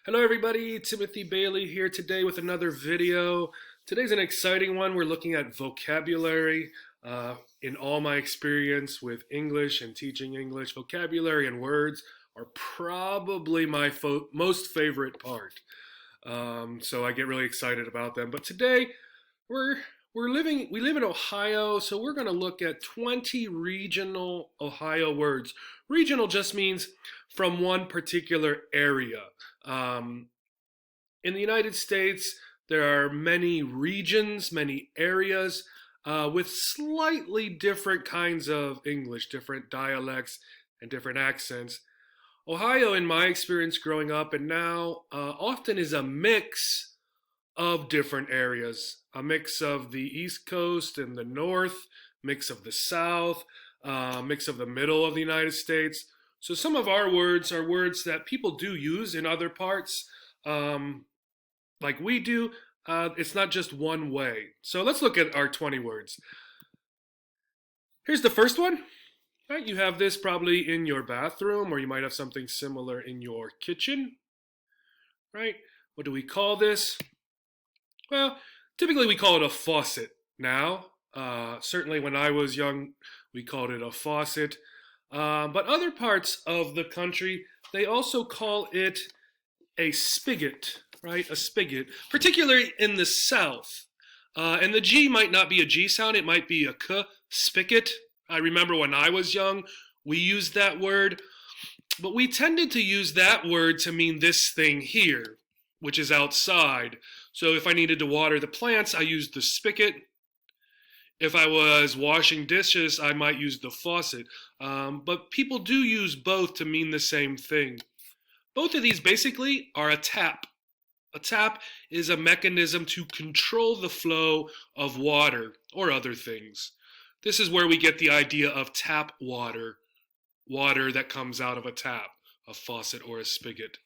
Hello everybody, Timothy Bailey here today with another video. Today's an exciting one. We're looking at vocabulary. In all my experience with English and teaching English, vocabulary and words are probably my most favorite part. So I get really excited about them. But today we're we live in Ohio, so we're going to look at 20 regional Ohio words. Regional just means from one particular area. Um, in the United States, there are many regions, many areas with slightly different kinds of English, different dialects and different accents. Ohio, in my experience growing up and now, often is a mix of different areas, a mix of the East Coast and the North, mix of the South, mix of the middle of the United States. So some of our words are words that people do use in other parts, um, like we do. It's not just one way. So let's look at our 20 words. Here's the first one. Right, you have this probably in your bathroom, or you might have something similar in your kitchen. Right? What do we call this? Well, typically we call it a faucet now. Certainly when I was young, we called it a faucet. But other parts of the country, they also call it a spigot, right? A spigot, particularly in the South. And the G might not be a G sound, it might be a K, spigot. I remember when I was young, we used that word, but we tended to use that word to mean this thing here, which is outside. So if I needed to water the plants, I used the spigot. If I was washing dishes, I might use the faucet. But people do use both to mean the same thing. Both of these basically are a tap. A tap is a mechanism to control the flow of water or other things. This is where we get the idea of tap water, water that comes out of a tap, a faucet or a spigot.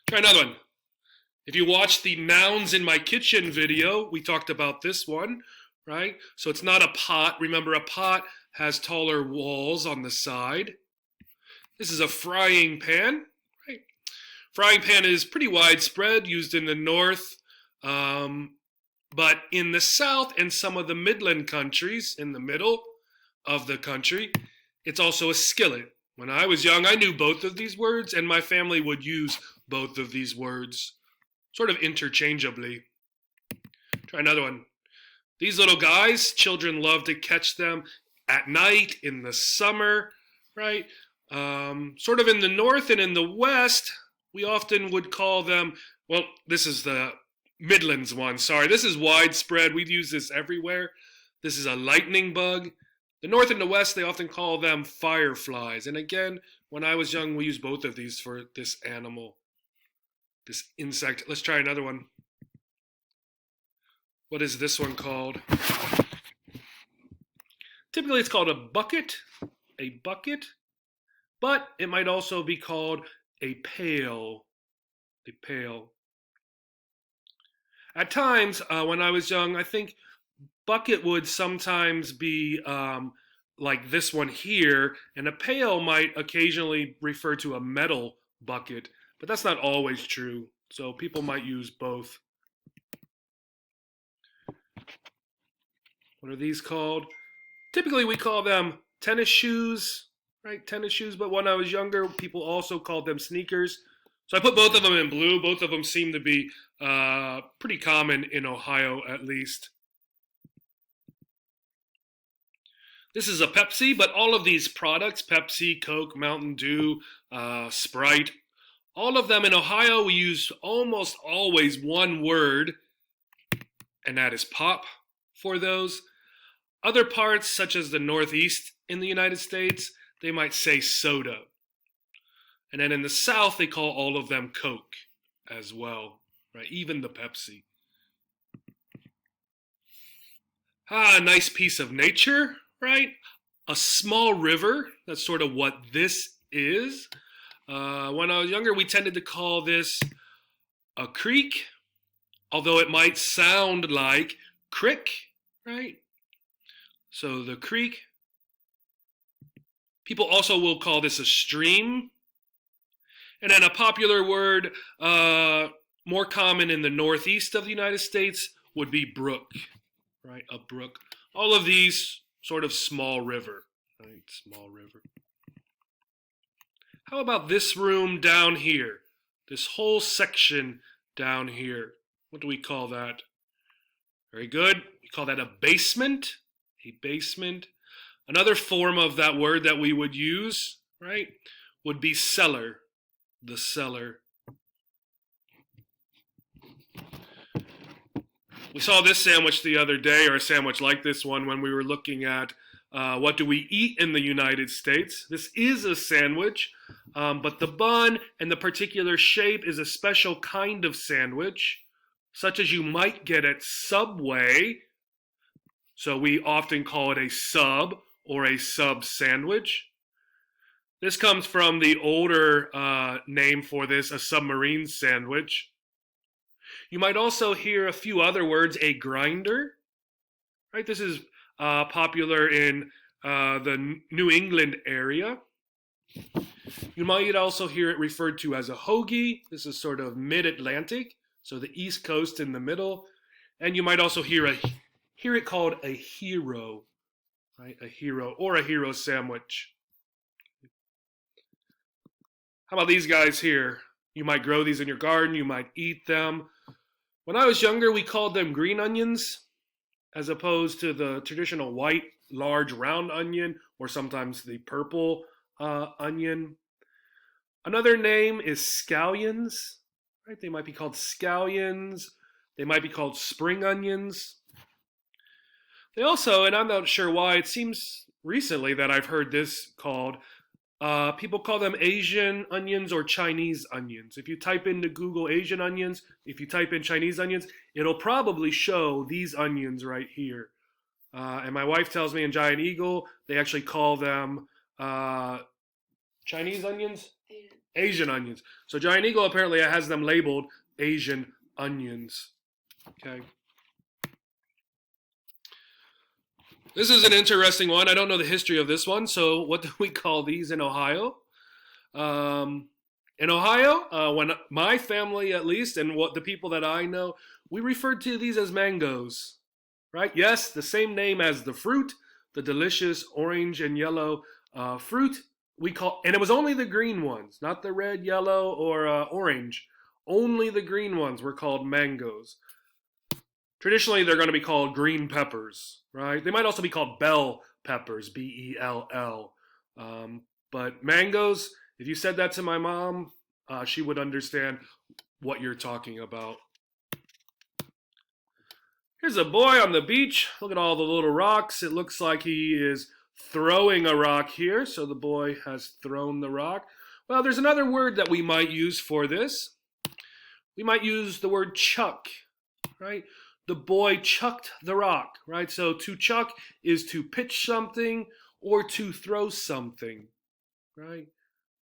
Try another one. If you watch the nouns in my kitchen video, we talked about this one, right? So it's not a pot. Remember, a pot has taller walls on the side. This is a frying pan, right? Frying pan is pretty widespread, used in the north, but in the south and some of the Midland countries, in the middle of the country, it's also a skillet. When I was young, I knew both of these words, and my family would use both of these words sort of interchangeably. Try another one. These little guys, children love to catch them at night in the summer, right? Sort of in the north and in the west, we often would call them, well, this is the Midlands one, sorry. This is widespread. We'd use this everywhere. This is a lightning bug. The north and the west, they often call them fireflies. And again, when I was young, we used both of these for this animal, this insect. Let's try another one. What is this one called? Typically it's called a bucket, but it might also be called a pail, a pail. At times, when I was young, I think bucket would sometimes be like this one here, and a pail might occasionally refer to a metal bucket, but that's not always true. So people might use both. What are these called? Typically we call them tennis shoes, right? Tennis shoes, but when I was younger, people also called them sneakers. So I put both of them in blue. Both of them seem to be pretty common in Ohio, at least. This is a Pepsi, but all of these products, Pepsi, Coke, Mountain Dew, Sprite, all of them in Ohio, we use almost always one word, and that is pop for those. Other parts, such as the Northeast in the United States, they might say soda. And then in the South, they call all of them Coke as well, right? Even the Pepsi. A nice piece of nature, right? A small river, that's sort of what this is. When I was younger, we tended to call this a creek, although it might sound like crick, right? So the creek. People also will call this a stream. And then a popular word, more common in the northeast of the United States, would be brook, right? A brook. All of these sort of small river, right? Small river. How about this room down here? This whole section down here. What do we call that? Very good. We call that a basement. A basement. Another form of that word that we would use, right, would be cellar. The cellar. We saw this sandwich the other day, or a sandwich like this one, when we were looking at what do we eat in the United States. This is a sandwich, but the bun and the particular shape is a special kind of sandwich, such as you might get at Subway. So we often call it a sub or a sub sandwich. This comes from the older name for this, a submarine sandwich. You might also hear a few other words, a grinder, right? This is popular in the New England area. You might also hear it referred to as a hoagie. This is sort of mid-Atlantic, so the East Coast in the middle. And you might also hear it called a hero, right? A hero or a hero sandwich. How about these guys here? You might grow these in your garden. You might eat them. When I was younger, we called them green onions, as opposed to the traditional white, large, round onion, or sometimes the purple onion. Another name is scallions, right? They might be called scallions. They might be called spring onions. They also, and I'm not sure why, it seems recently that I've heard this called, people call them Asian onions or Chinese onions. If you type into Google Asian onions, if you type in Chinese onions, it'll probably show these onions right here. And my wife tells me in Giant Eagle, they actually call them Chinese onions? Asian onions. So Giant Eagle apparently has them labeled Asian onions. Okay. This is an interesting one. I don't know the history of this one. So what do we call these in Ohio? In Ohio, when my family at least, and what the people that I know, we referred to these as mangoes, right? Yes, the same name as the fruit, the delicious orange and yellow fruit. And it was only the green ones, not the red, yellow, or orange. Only the green ones were called mangoes. Traditionally, they're going to be called green peppers, right? They might also be called bell peppers, B-E-L-L. But mangoes, if you said that to my mom, she would understand what you're talking about. Here's a boy on the beach. Look at all the little rocks. It looks like he is throwing a rock here. So the boy has thrown the rock. Well, there's another word that we might use for this. We might use the word chuck, right? The boy chucked the rock, right? So to chuck is to pitch something or to throw something, right?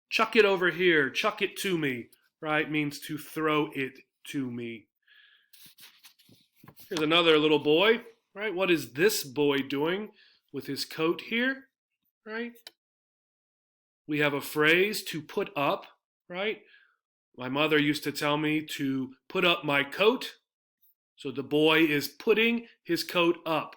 Chuck it over here, chuck it to me, right? Means to throw it to me. Here's another little boy, right? What is this boy doing with his coat here, right? We have a phrase, to put up, right? My mother used to tell me to put up my coat. So the boy is putting his coat up,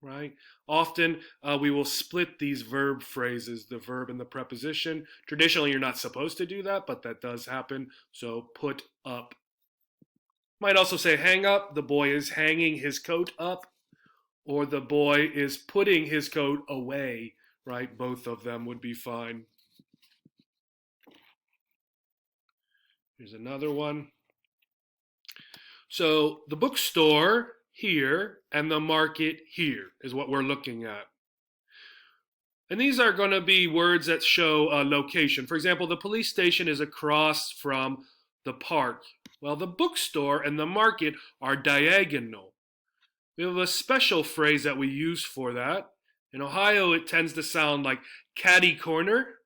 right? Often we will split these verb phrases, the verb and the preposition. Traditionally, you're not supposed to do that, but that does happen. So put up. Might also say hang up. The boy is hanging his coat up, or the boy is putting his coat away, right? Both of them would be fine. Here's another one. So the bookstore here and the market here is what we're looking at. And these are going to be words that show a location. For example, the police station is across from the park. Well, the bookstore and the market are diagonal. We have a special phrase that we use for that. In Ohio, it tends to sound like catty corner.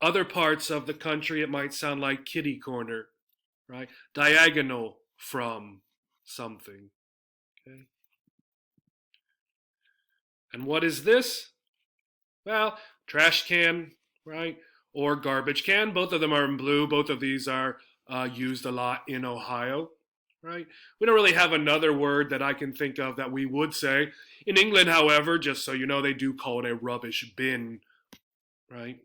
Other parts of the country, it might sound like kitty corner, right? Diagonal from something, okay? And what is this? Well, trash can, right? or garbage can. Both of them are in blue. Both of these are used a lot in Ohio, right? We don't really have another word that I can think of that we would say. In England, however, just so you know, they do call it a rubbish bin, right?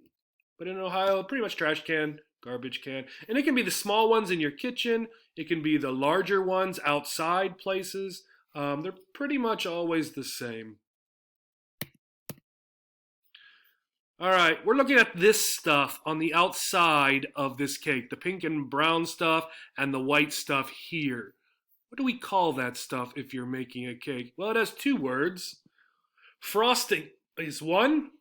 But in Ohio, pretty much trash can, garbage can. And it can be the small ones in your kitchen. It can be the larger ones outside places. They're pretty much always the same. All right, we're looking at this stuff on the outside of this cake, the pink and brown stuff and the white stuff here. What do we call that stuff if you're making a cake? Well, it has two words. Frosting is one,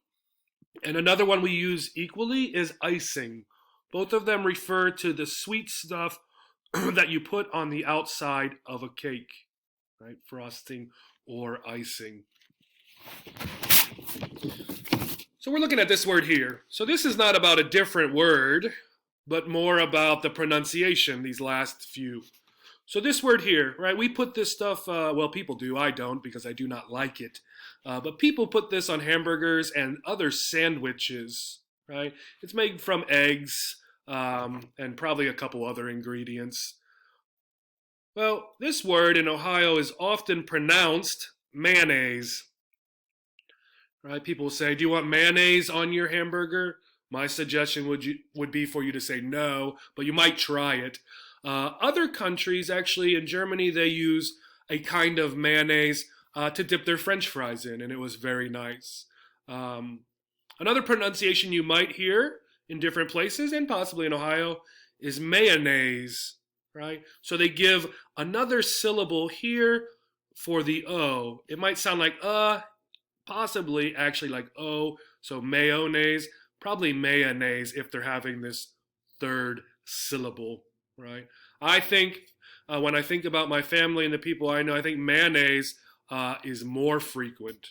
and another one we use equally is icing. Both of them refer to the sweet stuff that you put on the outside of a cake, right? Frosting or icing. So we're looking at this word here. So this is not about a different word, but more about the pronunciation, these last few. So this word here, right, we put this stuff, well, people do, I don't because I do not like it. But people put this on hamburgers and other sandwiches, right? It's made from eggs and probably a couple other ingredients. Well, this word in Ohio is often pronounced mayonnaise. Right? People say, do you want mayonnaise on your hamburger? My suggestion would be for you to say no, but you might try it. Other countries, actually, in Germany, they use a kind of mayonnaise to dip their French fries in, and it was very nice. Another pronunciation you might hear in different places, and possibly in Ohio, is mayonnaise, right? So they give another syllable here for the O. It might sound like possibly actually like oh, so mayonnaise, probably mayonnaise if they're having this third syllable, right? I think when I think about my family and the people I know, I think mayonnaise is more frequent,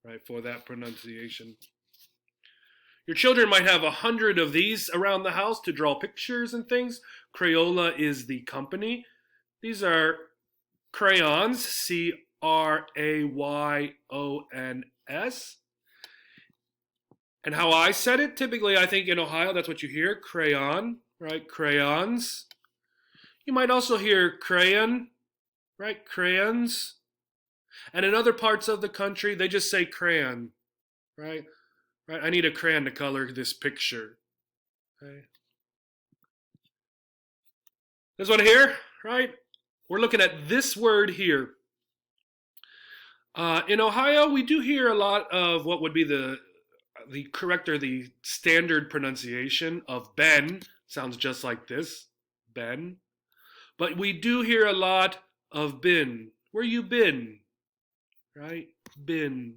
right, for that pronunciation. Your children might have 100 of these around the house to draw pictures and things. Crayola is the company. These are crayons, Crayons. And how I said it, typically I think in Ohio, that's what you hear, crayon, right? Crayons. You might also hear crayon, right? Crayons. And in other parts of the country, they just say crayon, right? Right? I need a crayon to color this picture. Okay. This one here, right? We're looking at this word here. In Ohio, we do hear a lot of what would be the correct or the standard pronunciation of Ben. Sounds just like this, Ben. But we do hear a lot of bin. Where you been? Right? Bin.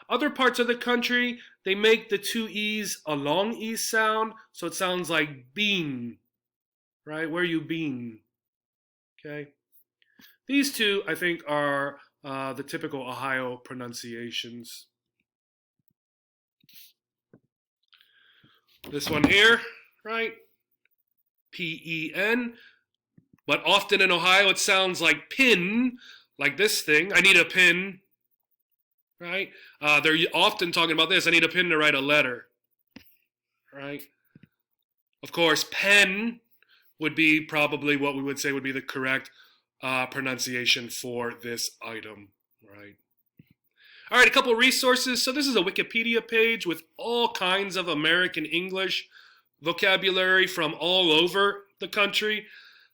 Other parts of the country, they make the two E's a long E sound, so it sounds like bean. Right? Where you been? Okay. These two, I think, are the typical Ohio pronunciations. This one here, right? P-E-N. But often in Ohio it sounds like pin, like this thing. I need a pin, right? They're often talking about this. I need a pin to write a letter, right? Of course, pen would be probably what we would say would be the correct pronunciation for this item, right? All right, a couple resources. So this is a Wikipedia page with all kinds of American English vocabulary from all over the country.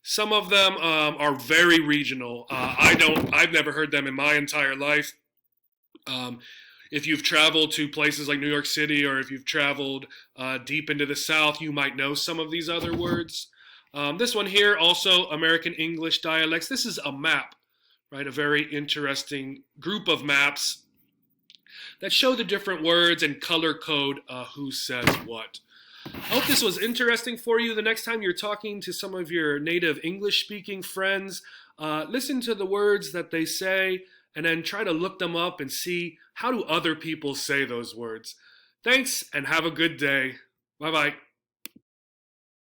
Some of them are very regional. I've never heard them in my entire life. If you've traveled to places like New York City, or if you've traveled deep into the South, you might know some of these other words. This one here, also American English dialects. This is a map, right? A very interesting group of maps that show the different words and color code who says what. I hope this was interesting for you. The next time you're talking to some of your native English-speaking friends, listen to the words that they say and then try to look them up and see how do other people say those words. Thanks and have a good day. Bye-bye.